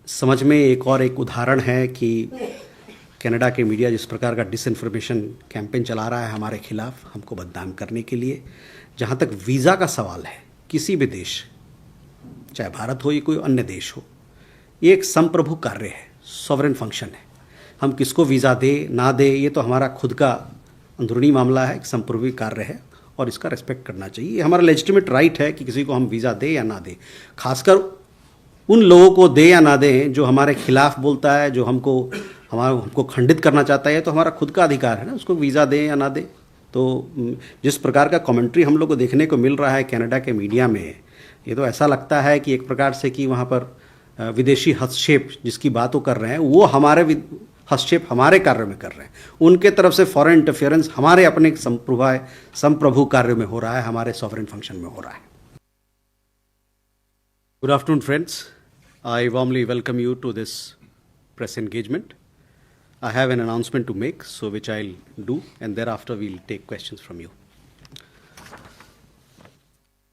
समझ में एक उदाहरण है कि कनाडा के मीडिया जिस प्रकार का डिसइंफॉर्मेशन कैंपेन चला रहा है हमारे खिलाफ, हमको बदनाम करने के लिए। जहाँ तक वीज़ा का सवाल है, किसी भी देश, चाहे भारत हो या कोई अन्य देश हो, ये एक संप्रभु कार्य है, सॉवरेन फंक्शन है। हम किसको वीज़ा दे ना दे, ये तो हमारा खुद का अंदरूनी मामला है, एक संप्रभु कार्य है और इसका रेस्पेक्ट करना चाहिए। ये हमारा लेजिटिमेट राइट है कि किसी को हम वीज़ा दे या ना दे, खासकर उन लोगों को दे या ना दें जो हमारे खिलाफ बोलता है, जो हमको खंडित करना चाहता है। तो हमारा खुद का अधिकार है ना, उसको वीज़ा दें या ना दें। तो जिस प्रकार का कमेंट्री हम लोग को देखने को मिल रहा है कनाडा के मीडिया में, ये तो ऐसा लगता है कि एक प्रकार से कि वहाँ पर विदेशी हस्तक्षेप जिसकी बात वो कर रहे हैं, वो हमारे हस्तक्षेप हमारे कार्य में कर रहे हैं। उनके तरफ से फॉरेन इंटरफेरेंस हमारे अपने संप्रभु कार्य में हो रहा है, हमारे सॉवरेन फंक्शन में हो रहा है। Good afternoon, friends. I warmly welcome you to this press engagement. I have an announcement to make, so which I'll do, and thereafter we'll take questions from you.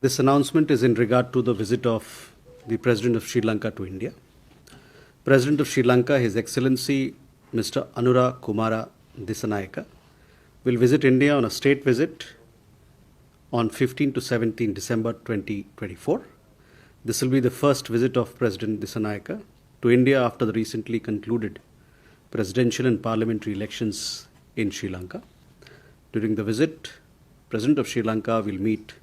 This announcement is in regard to the visit of the President of Sri Lanka to India. President of Sri Lanka, His Excellency Mr. Anura Kumara Dissanayaka, will visit India on a state visit on 15 to 17 December 2024. This will be the first visit of President Dissanayaka to India after the recently concluded presidential and parliamentary elections in Sri Lanka. During the visit, President of Sri Lanka will meet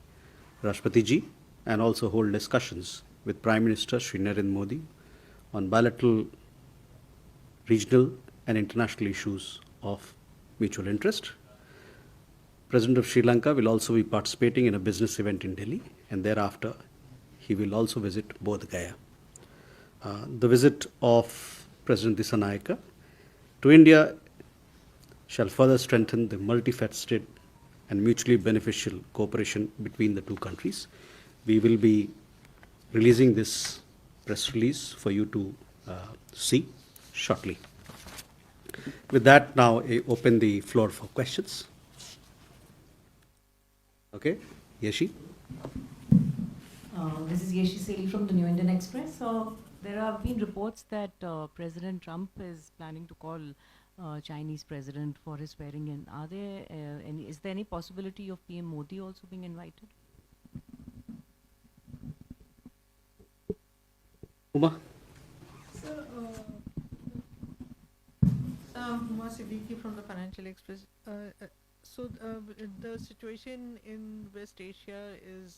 Rashtrapati Ji and also hold discussions with Prime Minister Shri Narendra Modi on bilateral, regional and international issues of mutual interest. President of Sri Lanka will also be participating in a business event in Delhi, and thereafter he will also visit Bodh Gaya. The visit of President Dissanayaka to India shall further strengthen the multifaceted and mutually beneficial cooperation between the two countries. We will be releasing this press release for you to see shortly. With that, now I open the floor for questions. Okay, Yeshi? This is Yeshi Seli from the New Indian Express. There have been reports that President Trump is planning to call Chinese president for his swearing in. Is there any possibility of PM Modi also being invited? Uma? Sir, Uma Siddiqui from the Financial Express. So the situation in West Asia is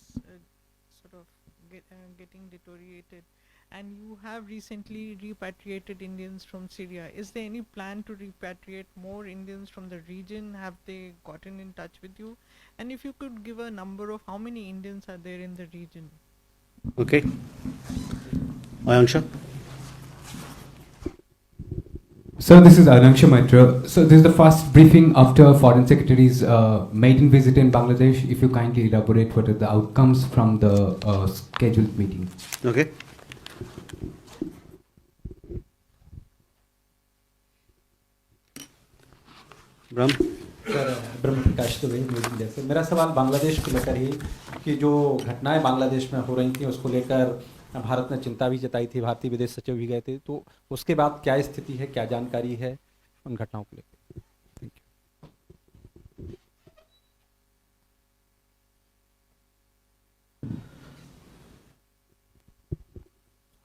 sort of getting deteriorated, and you have recently repatriated Indians from Syria. Is there any plan to repatriate more Indians from the region? Have they gotten in touch with you? And if you could give a number of how many Indians are there in the region? Okay. Ayanksha? So this is Ayanksha Maitra. So this is the first briefing after Foreign Secretary's maiden visit in Bangladesh. If you kindly elaborate what are the outcomes from the scheduled meeting. Okay. Brahm? Brahma Prakash Dubey news India से। मेरा सवाल बांग्लादेश को लेकर ही कि जो घटनाएं बांग्लादेश में हो रही थी उसको लेकर भारत ने चिंता भी जताई थी, भारतीय विदेश सचिव भी गए थे, तो उसके बाद क्या स्थिति है, क्या जानकारी है उन घटनाओं को लेकर? Thank you.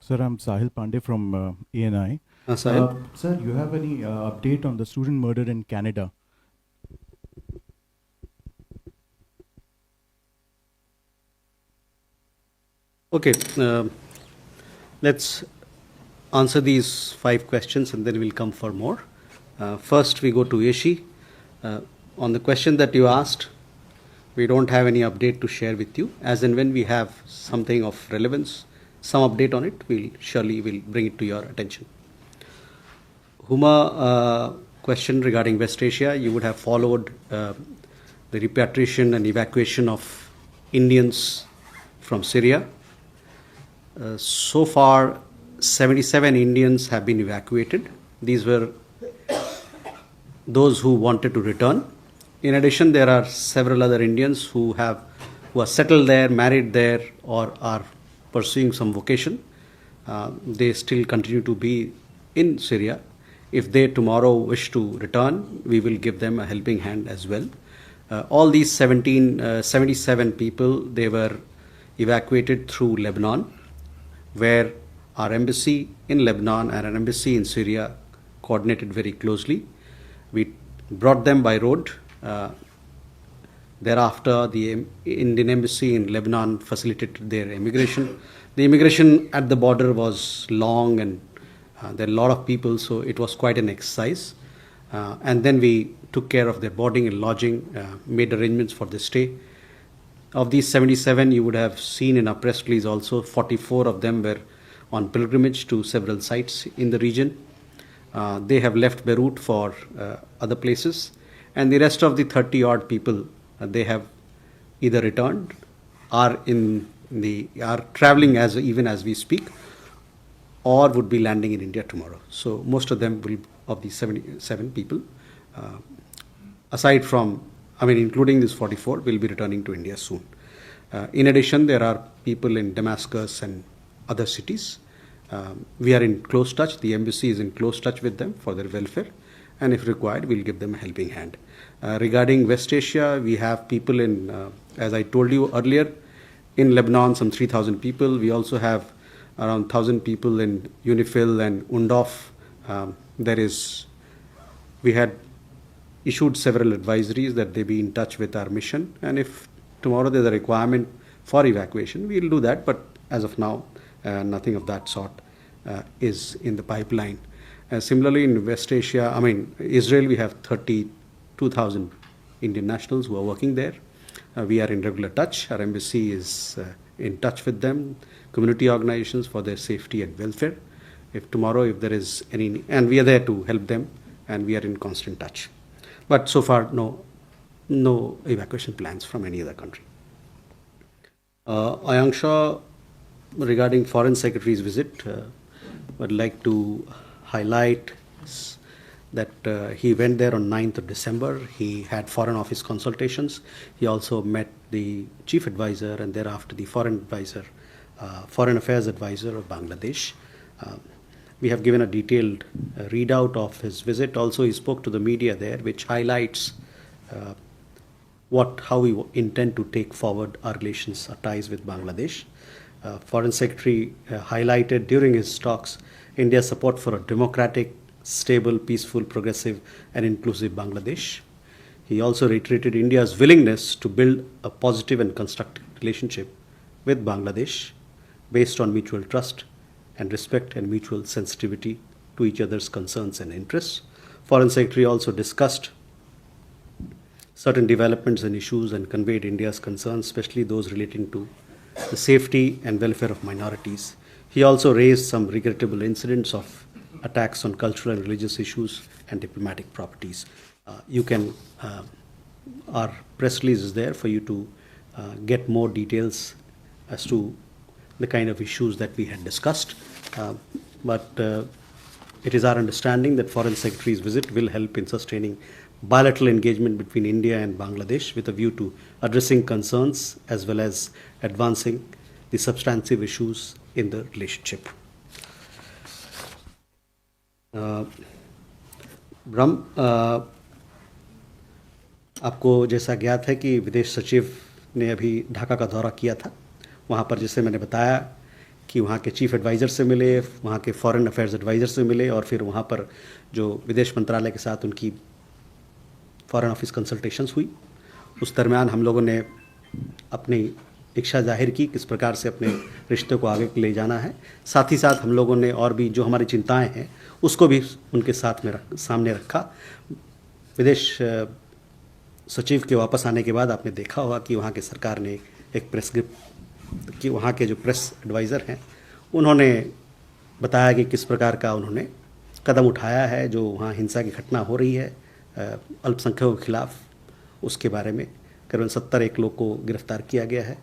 Sir, I'm Sahil Pandey from ENI. Sahil? Sir, you have any update on the student murder in Canada? Okay, let's answer these 5 questions and then we'll come for more. First, we go to Yeshi. On the question that you asked, we don't have any update to share with you. As and when we have something of relevance, some update on it, we'll bring it to your attention. Huma, question regarding West Asia. You would have followed the repatriation and evacuation of Indians from Syria. So far, 77 Indians have been evacuated. These were those who wanted to return. In addition, there are several other Indians who are settled there, married there, or are pursuing some vocation. they still continue to be in Syria. If they tomorrow wish to return, we will give them a helping hand as well. All these 77 people, they were evacuated through Lebanon, where our embassy in Lebanon and an embassy in Syria coordinated very closely. We brought them by road. Thereafter, the Indian embassy in Lebanon facilitated their immigration. The immigration at the border was long, and there are a lot of people, so it was quite an exercise. And then we took care of their boarding and lodging, made arrangements for their stay. Of these 77, you would have seen in our press release also, 44 of them were on pilgrimage to several sites in the region. They have left Beirut for other places, and the rest of the 30-odd people, they have either returned, are traveling even as we speak, or would be landing in India tomorrow. So most of them will, of these 77 people, aside from, including these 44, will be returning to India soon. In addition, there are people in Damascus and other cities. We are in close touch. The embassy is in close touch with them for their welfare, and if required, we'll give them a helping hand. Regarding West Asia, we have people in, as I told you earlier, in Lebanon, some 3,000 people. We also have around 1,000 people in UNIFIL and UNDOF. We had issued several advisories that they be in touch with our mission, and if tomorrow there's a requirement for evacuation, we'll do that, but as of now, nothing of that sort is in the pipeline. Similarly, in West Asia, Israel, we have 32,000 Indian nationals who are working there. We are in regular touch. Our embassy is in touch with them, community organizations, for their safety and welfare. If there is any, and we are there to help them, and we are in constant touch. But so far, no evacuation plans from any other country. Ayangsha, regarding Foreign Secretary's visit, would like to highlight that he went there on 9th of December. He had Foreign Office consultations. He also met the Chief Advisor and thereafter the Foreign Affairs Advisor of Bangladesh. We have given a detailed readout of his visit. Also, he spoke to the media there, which highlights how we intend to take forward our relations, our ties with Bangladesh. Foreign Secretary highlighted during his talks India's support for a democratic, stable, peaceful, progressive, and inclusive Bangladesh. He also reiterated India's willingness to build a positive and constructive relationship with Bangladesh based on mutual trust and respect and mutual sensitivity to each other's concerns and interests. Foreign Secretary also discussed certain developments and issues and conveyed India's concerns, especially those relating to the safety and welfare of minorities. He also raised some regrettable incidents of attacks on cultural and religious issues and diplomatic properties. Our press release is there for you to get more details as to the kind of issues that we had discussed. But it is our understanding that Foreign Secretary's visit will help in sustaining bilateral engagement between India and Bangladesh with a view to addressing concerns as well as advancing the substantive issues in the relationship. ब्रह्म, आपको जैसा ज्ञात है कि विदेश सचिव ने अभी ढाका का दौरा किया था. वहाँ पर जैसे मैंने बताया कि वहाँ के चीफ एडवाइज़र से मिले, वहाँ के फॉरेन अफेयर्स एडवाइज़र से मिले, और फिर वहाँ पर जो विदेश मंत्रालय के साथ उनकी फॉरेन ऑफिस कंसल्टेशंस हुई. उस दरमियान हम लोगों ने अपनी इच्छा जाहिर की किस प्रकार से अपने रिश्ते को आगे ले जाना है. साथ ही साथ हम लोगों ने और भी जो हमारी चिंताएं हैं उसको भी उनके सामने रखा. विदेश सचिव के वापस आने के बाद आपने देखा होगा कि वहाँ के सरकार ने एक प्रेस कि वहाँ के जो प्रेस एडवाइज़र हैं उन्होंने बताया कि किस प्रकार का उन्होंने कदम उठाया है. जो वहाँ हिंसा की घटना हो रही है अल्पसंख्यकों के खिलाफ, उसके बारे में करीबन 71 लोग को गिरफ्तार किया गया है.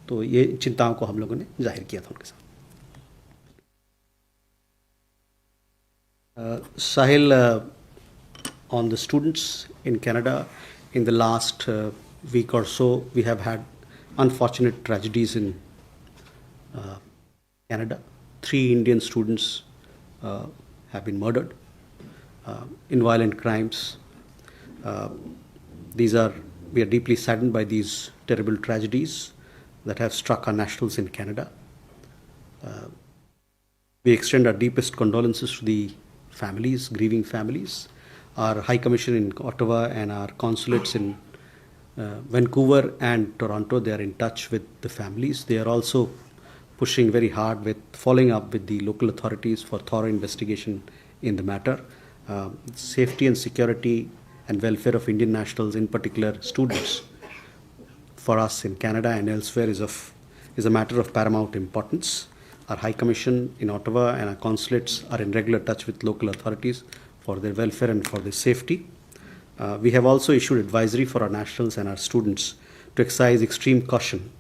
तो ये चिंताओं को हम लोगों ने जाहिर किया था उनके साथ. Sahil, on the students in Canada, in the last week or so, we have had unfortunate tragedies in Canada. 3 Indian students have been murdered in violent crimes. We are deeply saddened by these terrible tragedies that have struck our nationals in Canada. We extend our deepest condolences to the families, grieving families. Our High Commission in Ottawa and our consulates in Vancouver and Toronto, they are in touch with the families. They are also pushing very hard with following up with the local authorities for thorough investigation in the matter. Safety and security and welfare of Indian nationals, in particular students, for us in Canada and elsewhere is a matter of paramount importance. Our High Commission in Ottawa and our consulates are in regular touch with local authorities for their welfare and for their safety. We have also issued advisory for our nationals and our students to exercise extreme caution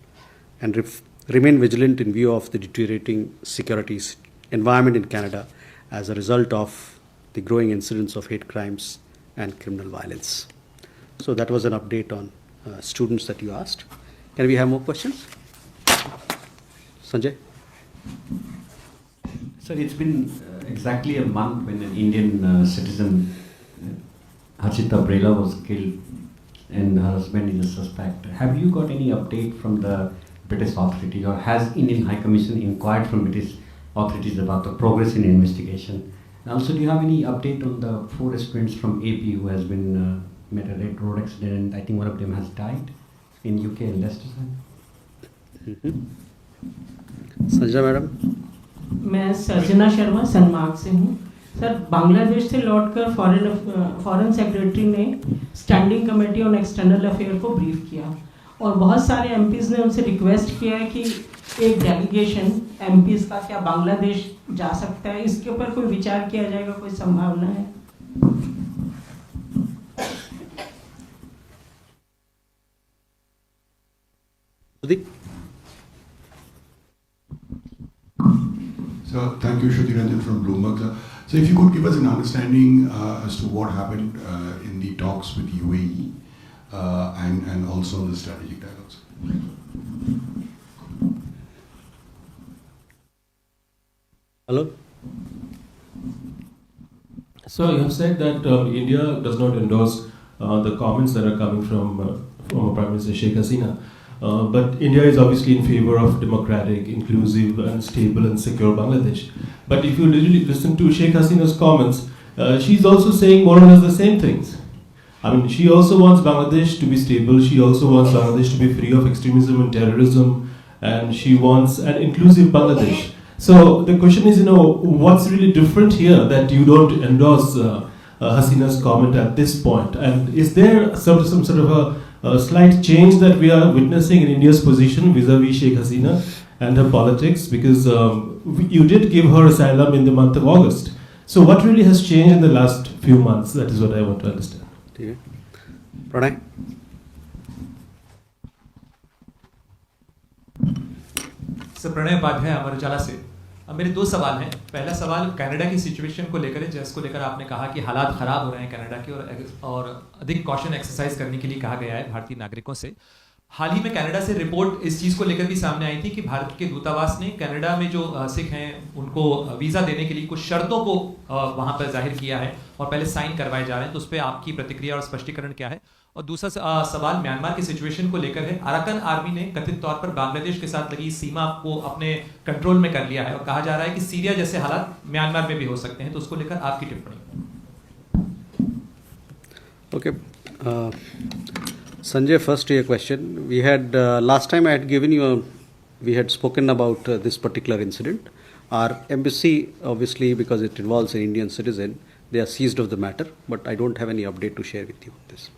and remain vigilant in view of the deteriorating security environment in Canada as a result of the growing incidence of hate crimes and criminal violence. So that was an update on students that you asked. Can we have more questions? Sanjay? Sir, it's been exactly a month when an Indian citizen, Harshita Brela, was killed and her husband is a suspect. Have you got any update from the British authority, or has Indian High Commission inquired from British authorities about the progress in investigation? And also, do you have any update on the 4 students from AP who has been met a road accident and I think one of them has died in UK and Leicester? Sanjay madam? मैं सर्जना शर्मा सनमार्ग से हूँ sir. Bangladesh से लौटकर foreign secretary ने standing committee on external affair को brief किया और बहुत सारे एमपीज़ ने उनसे रिक्वेस्ट किया है कि एक डेलीगेशन एमपीज़ का क्या बांग्लादेश जा सकता है, इसके ऊपर कोई विचार किया जाएगा, कोई संभावना है? So thank you, Shruti Ranjan from Bloomberg. So if you could give us an understanding as to what happened in the talks with UAE and also the strategic dialogues. Hello? So you have said that India does not endorse the comments that are coming from former Prime Minister Sheikh Hasina. But India is obviously in favor of democratic, inclusive and stable and secure Bangladesh. But if you really listen to Sheikh Hasina's comments, she's also saying more or less the same things. I mean, she also wants Bangladesh to be stable, she also wants Bangladesh to be free of extremism and terrorism, and she wants an inclusive Bangladesh. So the question is, what's really different here that you don't endorse Hasina's comment at this point? And is there some sort of a slight change that we are witnessing in India's position vis-a-vis Sheikh Hasina and her politics? Because you did give her asylum in the month of August. So what really has changed in the last few months? That is what I want to understand. Okay. Pranay? Sir Pranay Upadhyay Amar Ujala से। अब मेरे 2 सवाल हैं। पहला सवाल Canada की situation को लेकर है, जिसको लेकर आपने कहा कि हालात खराब हो रहे हैं कनाडा के और अधिक कॉशन एक्सरसाइज करने के लिए कहा गया है भारतीय नागरिकों से। हाल ही में कनाडा से रिपोर्ट इस चीज़ को लेकर भी सामने आई थी कि भारत के दूतावास ने कनाडा में जो सिख हैं उनको वीज़ा देने के लिए कुछ शर्तों को वहाँ पर जाहिर किया है और पहले साइन करवाए जा रहे हैं। तो उस पर आपकी प्रतिक्रिया और स्पष्टीकरण क्या है? और दूसरा सवाल म्यांमार की सिचुएशन को लेकर है। अराकन आर्मी ने कथित तौर पर बांग्लादेश के साथ लगी सीमा को अपने कंट्रोल में कर लिया है और कहा जा रहा है कि सीरिया जैसे हालात म्यांमार में भी हो सकते हैं। तो उसको लेकर आपकी टिप्पणी? Okay. Sanjay, first to your question. We had, last time I had given you, we had spoken about this particular incident. Our embassy, obviously, because it involves an Indian citizen, they are seized of the matter, but I don't have any update to share with you on this.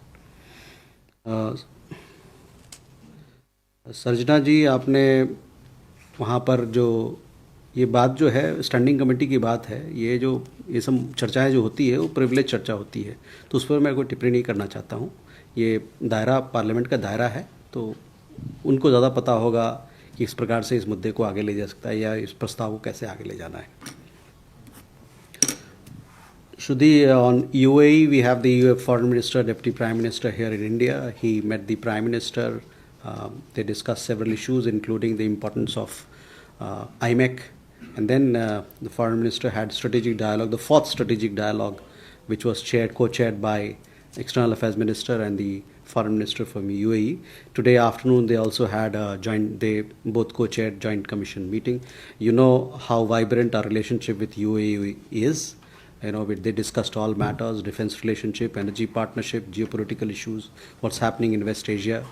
सर्जना जी, आपने वहाँ पर जो ये बात जो है standing committee की बात है, ये सब चर्चाएं जो होती है वो प्रिविलेज चर्चा होती है, तो उस पर मैं कोई टिप्पणी नहीं करना चाहता हूँ। ये दायरा पार्लियामेंट का दायरा है, तो उनको ज़्यादा पता होगा कि इस प्रकार से इस मुद्दे को आगे ले जा सकता है या इस प्रस्ताव को कैसे आगे ले जाना है। Shruti, on UAE, we have the Foreign Minister, Deputy Prime Minister here in India. He met the Prime Minister. They discussed several issues, including the importance of IMEC And then the foreign minister had strategic dialogue, the fourth strategic dialogue, which was co-chaired by external affairs minister and the foreign minister from UAE. Today afternoon they also had a they both co-chaired joint commission meeting. You know how vibrant our relationship with UAE is. They discussed all matters: defense relationship, energy partnership, geopolitical issues, what's happening in West Asia.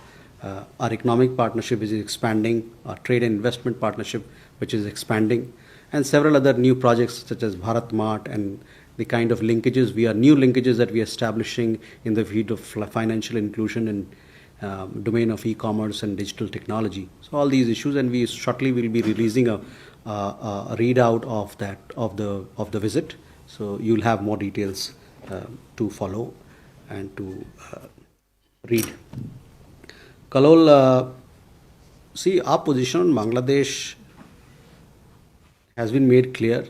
Our economic partnership is expanding, our trade and investment partnership, which is expanding, and several other new projects such as Bharat Mart and the kind of linkages, new linkages that we are establishing in the field of financial inclusion and domain of e-commerce and digital technology. So all these issues, and we shortly will be releasing a readout of the visit. So you'll have more details to follow and to read. Kalol, see, our position on Bangladesh has been made clear.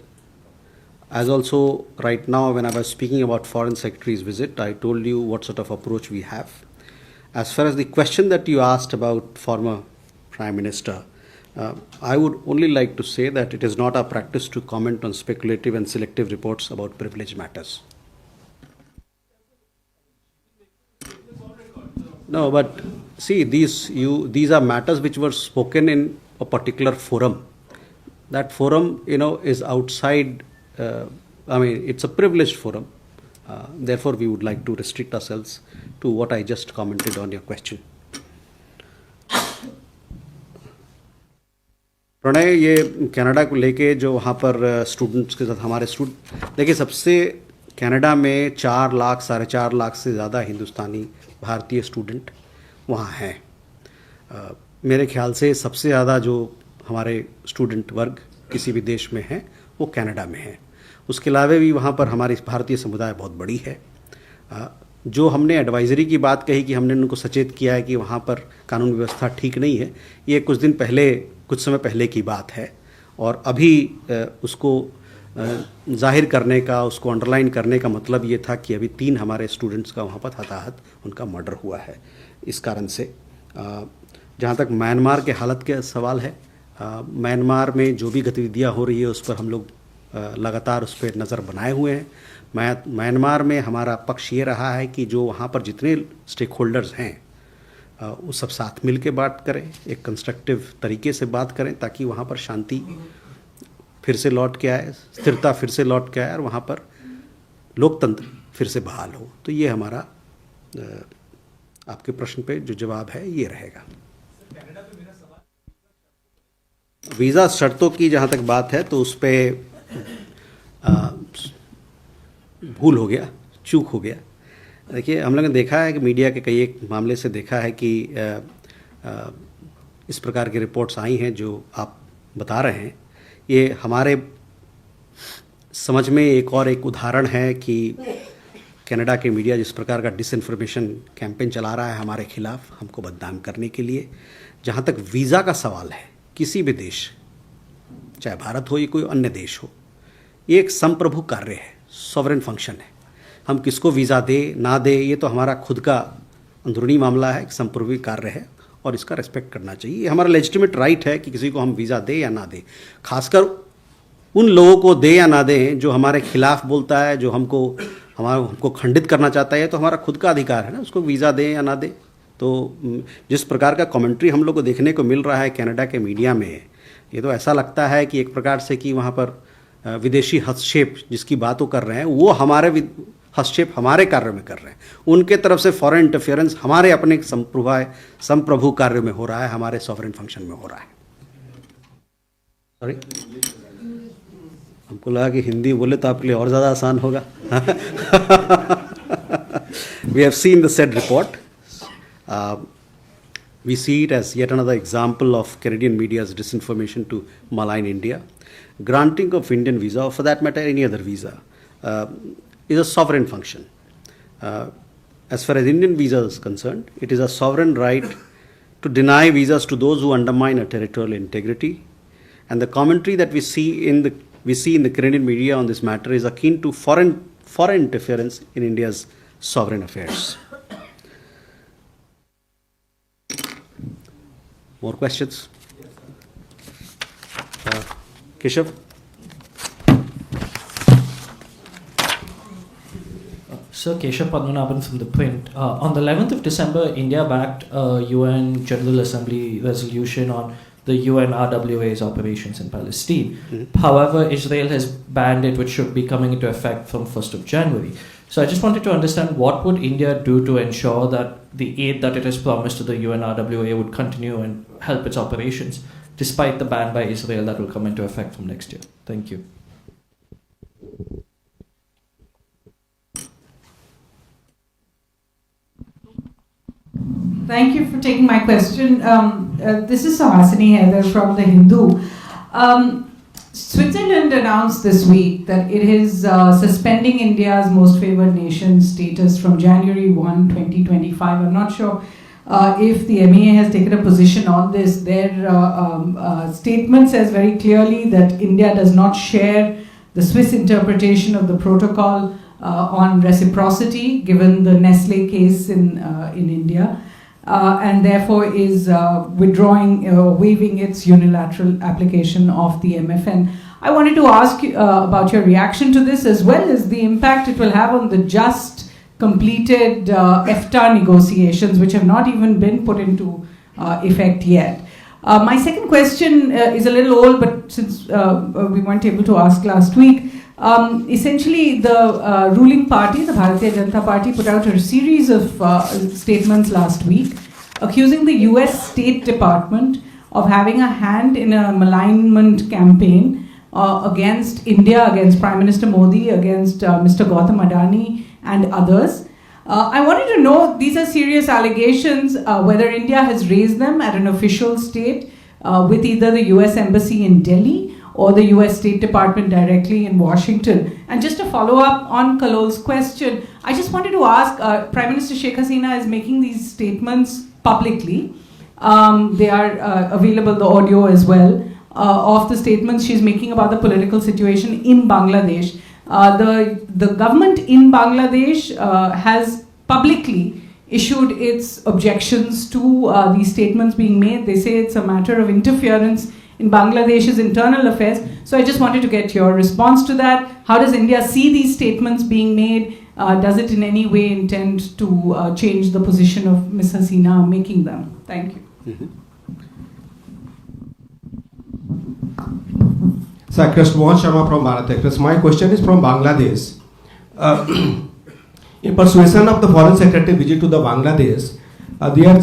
As also right now, when I was speaking about Foreign Secretary's visit, I told you what sort of approach we have. As far as the question that you asked about former Prime Minister, I would only like to say that it is not our practice to comment on speculative and selective reports about privileged matters. No, but see, these are matters which were spoken in a particular forum. That forum, is outside. It's a privileged forum. Therefore, we would like to restrict ourselves to what I just commented on your question. Pranay, ये Canada को लेके जो वहाँ पर students के साथ हमारे देखिए, सबसे कनाडा में 4 लाख 4.5 लाख से ज़्यादा हिंदुस्तानी भारतीय स्टूडेंट वहाँ हैं। मेरे ख्याल से सबसे ज़्यादा जो हमारे स्टूडेंट वर्ग किसी भी देश में है वो कनाडा में है। उसके अलावा भी वहाँ पर हमारी भारतीय समुदाय बहुत बड़ी है। जो हमने एडवाइजरी की बात कही कि हमने उनको सचेत किया है कि वहाँ पर कानून व्यवस्था ठीक नहीं है, ये कुछ समय पहले की बात है, और अभी उसको जाहिर करने का, उसको अंडरलाइन करने का मतलब ये था कि अभी 3 हमारे स्टूडेंट्स का वहाँ पर हताहत, उनका मर्डर हुआ है। इस कारण से जहाँ तक म्यांमार के हालत के सवाल है, म्यांमार में जो भी गतिविधियाँ हो रही है उस पर हम लोग लगातार उस पर नज़र बनाए हुए हैं। म्यांमार में हमारा पक्ष ये रहा है कि जो वहाँ पर जितने स्टेक होल्डर्स हैं वो सब साथ मिल के बात करें, एक कंस्ट्रक्टिव तरीके से बात करें, ताकि वहाँ पर शांति फिर से लौट के आए, स्थिरता फिर से लौट के आए और वहाँ पर लोकतंत्र फिर से बहाल हो। तो ये हमारा आपके प्रश्न पे जो जवाब है ये रहेगा। वीज़ा शर्तों की जहाँ तक बात है तो उस पर भूल हो गया, चूक हो गया। देखिए, हम लोगों ने देखा है कि मीडिया के कई एक मामले से देखा है कि इस प्रकार की रिपोर्ट्स आई हैं जो आप बता रहे हैं। ये हमारे समझ में एक उदाहरण है कि कनाडा के मीडिया जिस प्रकार का डिसइंफॉर्मेशन कैंपेन चला रहा है हमारे खिलाफ, हमको बदनाम करने के लिए। जहाँ तक वीज़ा का सवाल है, किसी भी देश, चाहे भारत हो या कोई अन्य देश हो, ये एक संप्रभु कार्य है, सॉवरेन फंक्शन है। हम किसको वीज़ा दे ना दे ये तो हमारा खुद का अंदरूनी मामला है, एक संप्रभु कार्य है और इसका रेस्पेक्ट करना चाहिए। ये हमारा लेजिटिमेट राइट है कि किसी को हम वीज़ा दे या ना दे, खासकर उन लोगों को दे या ना दें जो हमारे खिलाफ बोलता है, जो हमको खंडित करना चाहता है। तो हमारा खुद का अधिकार है ना, उसको वीज़ा दें या ना दें। तो जिस प्रकार का कमेंट्री हम लोग को देखने को मिल रहा है कनाडा के मीडिया में, ये तो ऐसा लगता है कि एक प्रकार से कि वहाँ पर विदेशी हस्तक्षेप जिसकी बात वो कर रहे हैं, वो हमारे हस्तक्षेप हमारे कार्य में कर रहे हैं। उनके तरफ से फॉरेन इंटरफेरेंस हमारे अपने संप्रभु कार्य में हो रहा है, हमारे सॉवरेन फंक्शन में हो रहा है। सॉरी, हमको लगा कि हिंदी बोले तो आपके लिए और ज़्यादा आसान होगा। We have seen the said report. We see it as yet another example of Canadian media's disinformation to malign India. Granting of Indian visa, or for that matter any other visa, is a sovereign function. As far as Indian visa is concerned, it is a sovereign right to deny visas to those who undermine a territorial integrity. And the commentary that we see in the Canadian media on this matter is akin to foreign interference in India's sovereign affairs. More questions? Keshav? Sir, Keshav Padmanabhan from The Print. On the 11th of December, India backed a UN General Assembly resolution on the UN RWA's operations in Palestine. However, Israel has banned it, which should be coming into effect from 1st of January. So I just wanted to understand, what would India do to ensure that the aid that it has promised to the UN RWA would continue and help its operations, despite the ban by Israel that will come into effect from next year? Thank you. Thank you for taking my question. This is Sahasini Haider from The Hindu. Switzerland announced this week that it is suspending India's most favored nation status from January 1, 2025. I'm not sure if the MEA has taken a position on this. Their statement says very clearly that India does not share the Swiss interpretation of the protocol on reciprocity, given the Nestle case in India. And therefore is withdrawing, waiving its unilateral application of the MFN. I wanted to ask you about your reaction to this, as well as the impact it will have on the just completed EFTA negotiations, which have not even been put into effect yet. My second question is a little old, but since we weren't able to ask last week, essentially the ruling party, the Bharatiya Janata Party, put out a series of statements last week accusing the US State Department of having a hand in a malignment campaign against India, against Prime Minister Modi, against Mr. Gautam Adani and others. I wanted to know, these are serious allegations, whether India has raised them at an official state with either the US Embassy in Delhi or the US State Department directly in Washington. And just to follow up on Kalol's question, I just wanted to ask, Prime Minister Sheikh Hasina is making these statements publicly. They are available, the audio as well, of the statements she's making about the political situation in Bangladesh. The government in Bangladesh has publicly issued its objections to these statements being made. They say it's a matter of interference in Bangladesh's internal affairs. So I just wanted to get your response to that. How does India see these statements being made? Does it in any way intend to change the position of Ms. Hasina making them? Thank you. Sakrist Mohan Sharma from Bharat Express. My question is from Bangladesh. In persuasion of the Foreign Secretary visit to the Bangladesh, their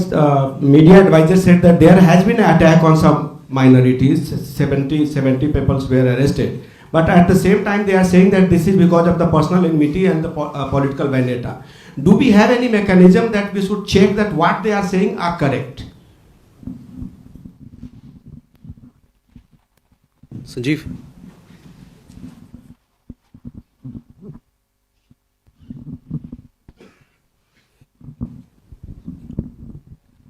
media advisor said that there has been an attack on some minorities, 70 people were arrested. But at the same time, they are saying that this is because of the personal enmity and the political vendetta. Do we have any mechanism that we should check that what they are saying are correct? Sanjeev.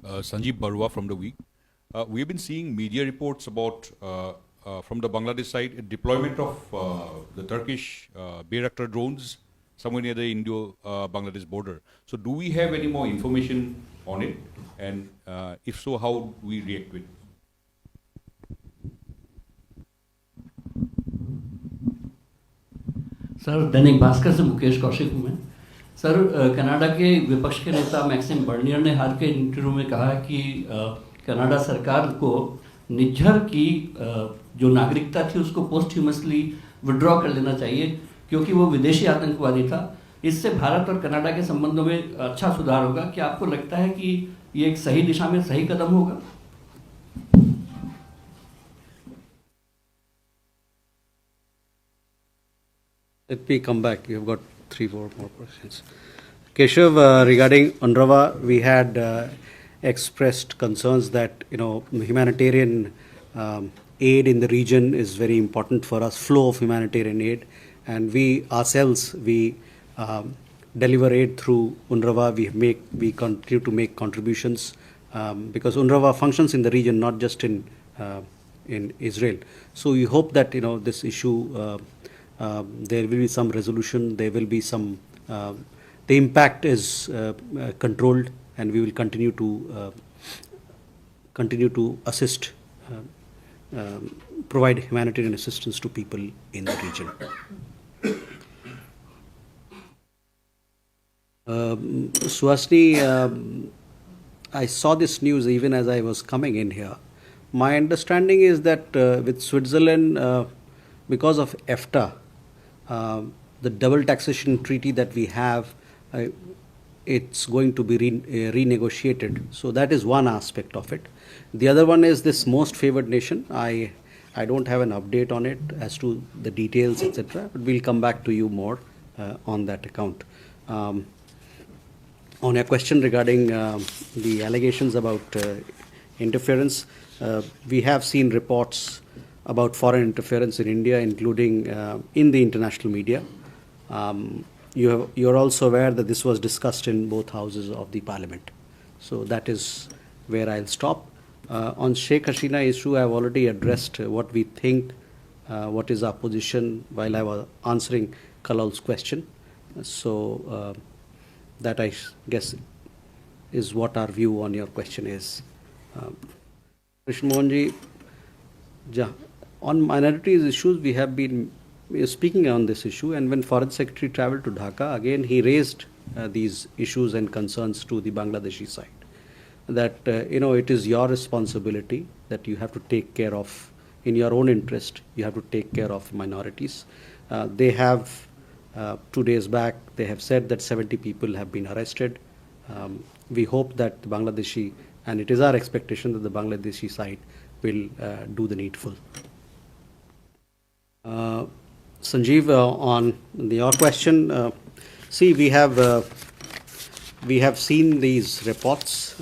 Sanjeev Barua from The Week. We have been seeing media reports about, from the Bangladesh side, deployment of the Turkish Bayraktar drones somewhere near the Indo-Bangladesh border. So do we have any more information on it? And if so, how do we react to it? Sir, Dainik Bhaskar से मुकेश कौशिक हूँ मैं। Sir, Canada के विपक्ष के नेता maxim Bernier ने हाल के interview में कहा कि कनाडा सरकार को निज्जर की जो नागरिकता थी उसको पोस्टह्यूमसली विड्रॉ कर लेना चाहिए, क्योंकि वो विदेशी आतंकवादी था। इससे भारत और कनाडा के संबंधों में अच्छा सुधार होगा। क्या आपको लगता है कि ये एक सही दिशा में सही कदम होगा? Let me come back. You've got 3-4 more questions. Keshav, regarding UNRWA, we had expressed concerns that humanitarian aid in the region is very important for us, flow of humanitarian aid, and we ourselves deliver aid through UNRWA. We continue to make contributions because UNRWA functions in the region, not just in Israel. So we hope that this issue. There will be some resolution, there will be some, the impact is controlled, and we will continue to assist, provide humanitarian assistance to people in the region. Suhasini, I saw this news even as I was coming in here. My understanding is that with Switzerland, because of EFTA, the double taxation treaty that we have, it's going to be renegotiated. So that is one aspect of it. The other one is this most favored nation. I don't have an update on it as to the details, etc. But we'll come back to you more on that account. On your question regarding the allegations about interference, we have seen reports about foreign interference in India, including in the international media. You're also aware that this was discussed in both houses of the parliament. So that is where I'll stop. On Sheikh Hasina issue, I've already addressed what we think, what is our position while I was answering Kalal's question. So that I guess is what our view on your question is. Krishna Mohanji, on minorities issues, we have been speaking on this issue, and when Foreign Secretary traveled to Dhaka, again he raised these issues and concerns to the Bangladeshi side. That it is your responsibility that you have to take care of, in your own interest, you have to take care of minorities. They have 2 days back, they have said that 70 people have been arrested. We hope that the Bangladeshi, and it is our expectation that the Bangladeshi side will do the needful. Sanjeev, on your question, see, we have seen these reports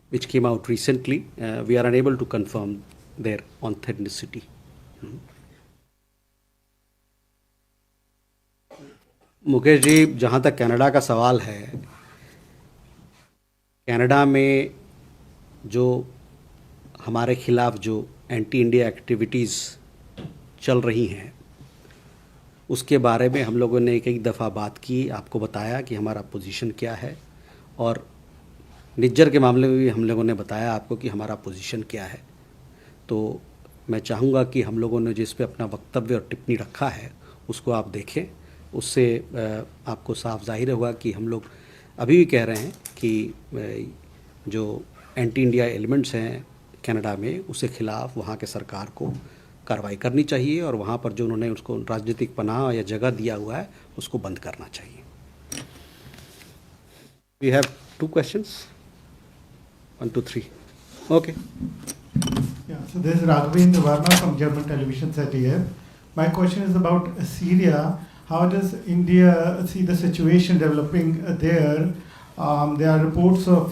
which came out recently. We are unable to confirm their authenticity. Mukesh ji, जहाँ तक Canada का सवाल है, Canada में जो हमारे खिलाफ जो एंटी इंडिया एक्टिविटीज़ चल रही हैं, उसके बारे में हम लोगों ने एक दफ़ा बात की, आपको बताया कि हमारा पोजीशन क्या है, और निज्जर के मामले में भी हम लोगों ने बताया आपको कि हमारा पोजीशन क्या है. तो मैं चाहूँगा कि हम लोगों ने जिस पे अपना वक्तव्य और टिप्पणी रखा है उसको आप देखें. उससे आपको साफ जाहिर होगा कि हम लोग अभी भी कह रहे हैं कि जो एंटी इंडिया एलिमेंट्स हैं कनाडा में, उसके ख़िलाफ़ वहाँ के सरकार को कार्रवाई करनी चाहिए, और वहाँ पर जो उन्होंने उसको राजनीतिक पनाह या जगह दिया हुआ है उसको बंद करना चाहिए. We have 2 questions. 1, 2, 3. Okay. Yeah, so this is Raghavendra Verma from German television ZDF. My question is about Syria. How does India see the situation developing there? There are reports of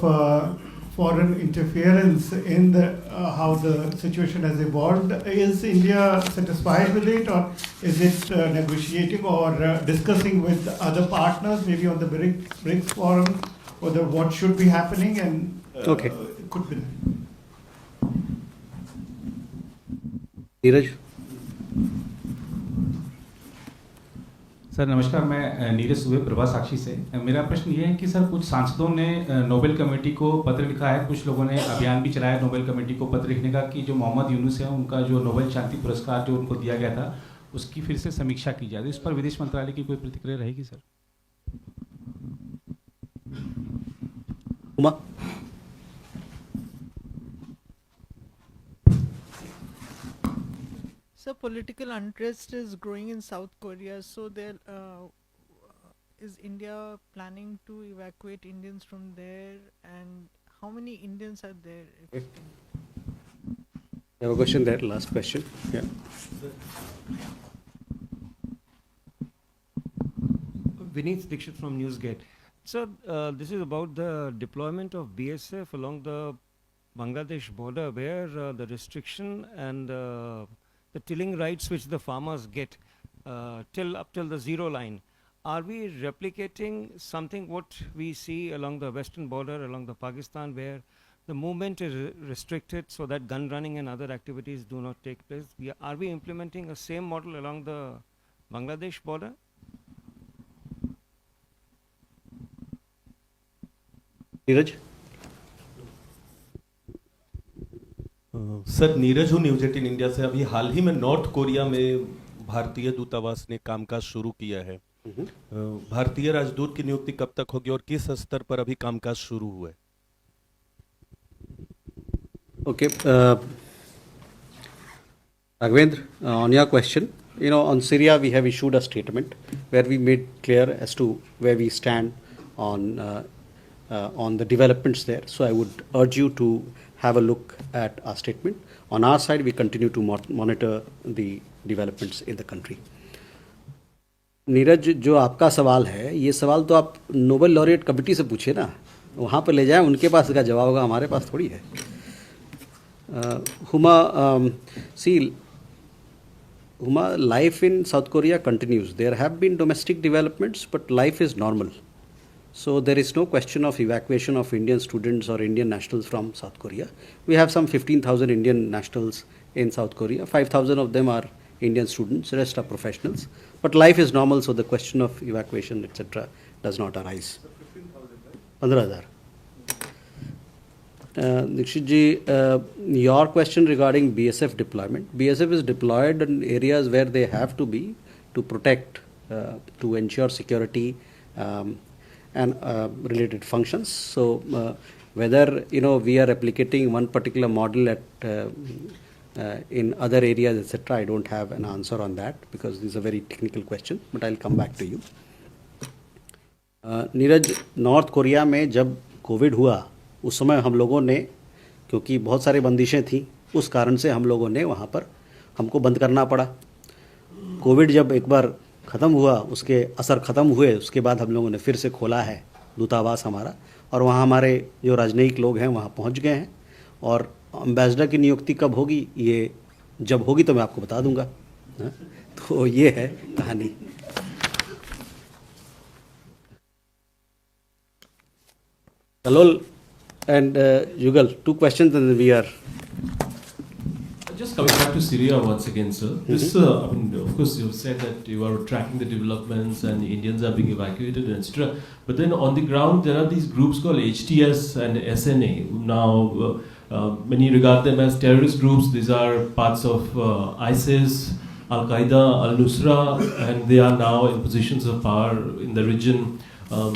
foreign interference in how the situation has evolved. Is India satisfied with it, or is it negotiating or discussing with other partners, maybe on the BRICS forum, whether what should be happening and okay. Could be? Neeraj. Sir नमस्कार, मैं नीरज सुबे प्रभा साक्षी से. मेरा प्रश्न ये है कि sir कुछ सांसदों ने नोबेल कमेटी को पत्र लिखा है, कुछ लोगों ने अभियान भी चलाया नोबेल कमेटी को पत्र लिखने का कि जो मोहम्मद यूनुस है उनका जो नोबेल शांति पुरस्कार जो उनको दिया गया था उसकी फिर से समीक्षा की जाए. इस पर विदेश मंत्रालय की कोई प्रतिक्रिया रहेगी sir? Uma. So political unrest is growing in South Korea. So there is India planning to evacuate Indians from there, and how many Indians are there? If You have a question there, last question. Yeah. Vineet Dixit from Newsgate. So this is about the deployment of BSF along the Bangladesh border, where the restriction and the tilling rights which the farmers get up till the zero line. Are we replicating something what we see along the western border, along the Pakistan, where the movement is restricted so that gun running and other activities do not take place? Are we implementing a same model along the Bangladesh border? Neeraj. Sir Neeraj हूँ news 18 India से. अभी हाल ही में north Korea में भारतीय दूतावास ने कामकाज शुरू किया है, भारतीय राजदूत की नियुक्ति कब तक होगी और किस स्तर पर अभी कामकाज शुरू हुआ है? Okay, Raghavendra, on your question, on Syria we have issued a statement where we made clear as to where we stand on the developments there. So I would urge you to have a look at our statement. On our side, we continue to monitor the developments in the country. Neeraj, जो आपका सवाल है, ये सवाल तो आप Nobel laureate committee से पूछिए ना, वहाँ पर ले जाएं, उनके पास इसका जवाब होगा, हमारे पास थोड़ी है. Huma, life in South Korea continues. There have been domestic developments, but life is normal. So there is no question of evacuation of Indian students or Indian nationals from South Korea. We have some 15,000 Indian nationals in South Korea. 5,000 of them are Indian students, the rest are professionals. But life is normal, so the question of evacuation, etc., does not arise. 15,000. Dikshit ji, your question regarding BSF deployment. BSF is deployed in areas where they have to be to protect, to ensure security and related functions. So whether we are replicating one particular model at in other areas, etc., I don't have an answer on that because this is a very technical question. But I'll come back to you. Neeraj, north Korea में जब Covid हुआ उस समय हम लोगों ने, क्योंकि बहुत सारी बंदिशें थीं, उस कारण से हम लोगों ने वहाँ पर हमको बंद करना पड़ा. कोविड जब एक बार ख़त्म हुआ, उसके असर ख़त्म हुए, उसके बाद हम लोगों ने फिर से खोला है दूतावास हमारा, और वहाँ हमारे जो राजनयिक लोग हैं वहाँ पहुँच गए हैं. और एम्बेसडर की नियुक्ति कब होगी, ये जब होगी तो मैं आपको बता दूंगा. तो ये है कहानी. Kalol and Yugal, 2 questions and then we are. Just coming back to Syria once again, sir. This, I mean, of course, you've said that you are tracking the developments and the Indians are being evacuated, etc. But then on the ground, there are these groups called HTS and SNA. Now, many regard them as terrorist groups. These are parts of ISIS, Al Qaeda, Al Nusra, and they are now in positions of power in the region.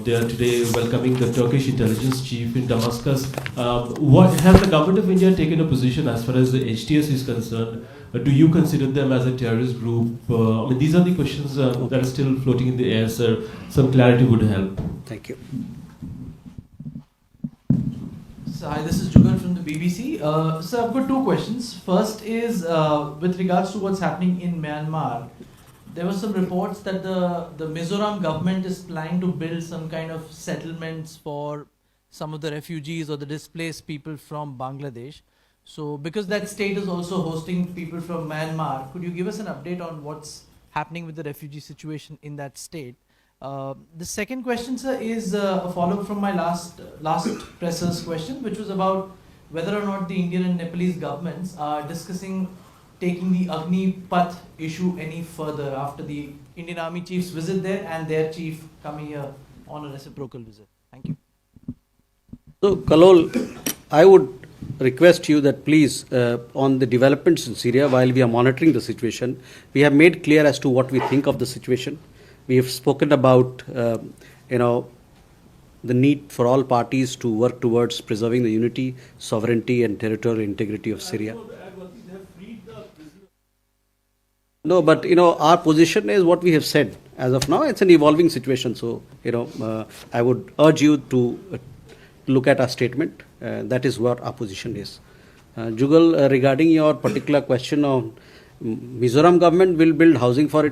They are today welcoming the Turkish intelligence chief in Damascus. What has the government of India taken a position as far as the HTS is concerned? Do you consider them as a terrorist group? I mean, these are the questions that are still floating in the air, sir. Some clarity would help. Thank you. So, hi, this is Jugal from the BBC. So, I've got 2 questions. First is with regards to what's happening in Myanmar. There were some reports that the Mizoram government is planning to build some kind of settlements for some of the refugees or the displaced people from Bangladesh. So because that state is also hosting people from Myanmar, could you give us an update on what's happening with the refugee situation in that state? The second question, sir, is a follow-up from my last presser's question, which was about whether or not the Indian and Nepalese governments are discussing taking the Agni-Path issue any further after the Indian Army chief's visit there and their chief coming here on a reciprocal visit. Thank you. So, Kalol, I would request you that please, on the developments in Syria, while we are monitoring the situation, we have made clear as to what we think of the situation. We have spoken about, the need for all parties to work towards preserving the unity, sovereignty and territorial integrity of Syria. No, but our position is what we have said. As of now, it's an evolving situation. So, I would urge you to look at our statement. That is what our position is. Jugal, regarding your particular question on Mizoram government will build housing for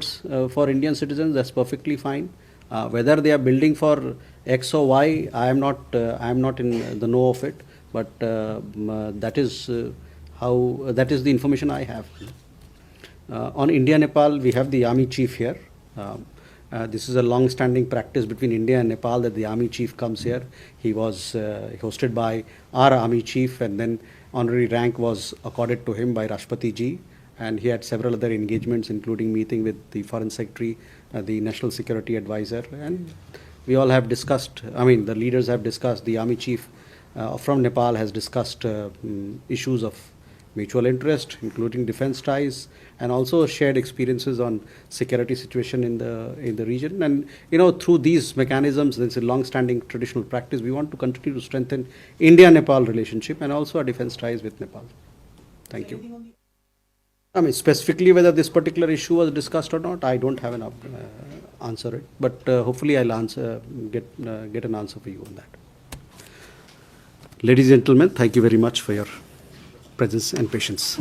for Indian citizens. That's perfectly fine. Whether they are building for X or Y, I am not in the know of it. But that is the information I have. On India-Nepal, we have the army chief here. This is a long-standing practice between India and Nepal that the army chief comes here. He was hosted by our army chief, and then honorary rank was accorded to him by Rashtrapati ji. And he had several other engagements, including meeting with the foreign secretary, the national security advisor, and we all have discussed. I mean, the leaders have discussed. The army chief from Nepal has discussed issues of mutual interest, including defense ties, and also shared experiences on security situation in the region. And through these mechanisms, there's a long-standing traditional practice. We want to continue to strengthen India-Nepal relationship and also our defense ties with Nepal. Thank you. I mean, specifically whether this particular issue was discussed or not, I don't have an answer it, but hopefully I'll get an answer for you on that. Ladies and gentlemen, thank you very much for your presence and patience.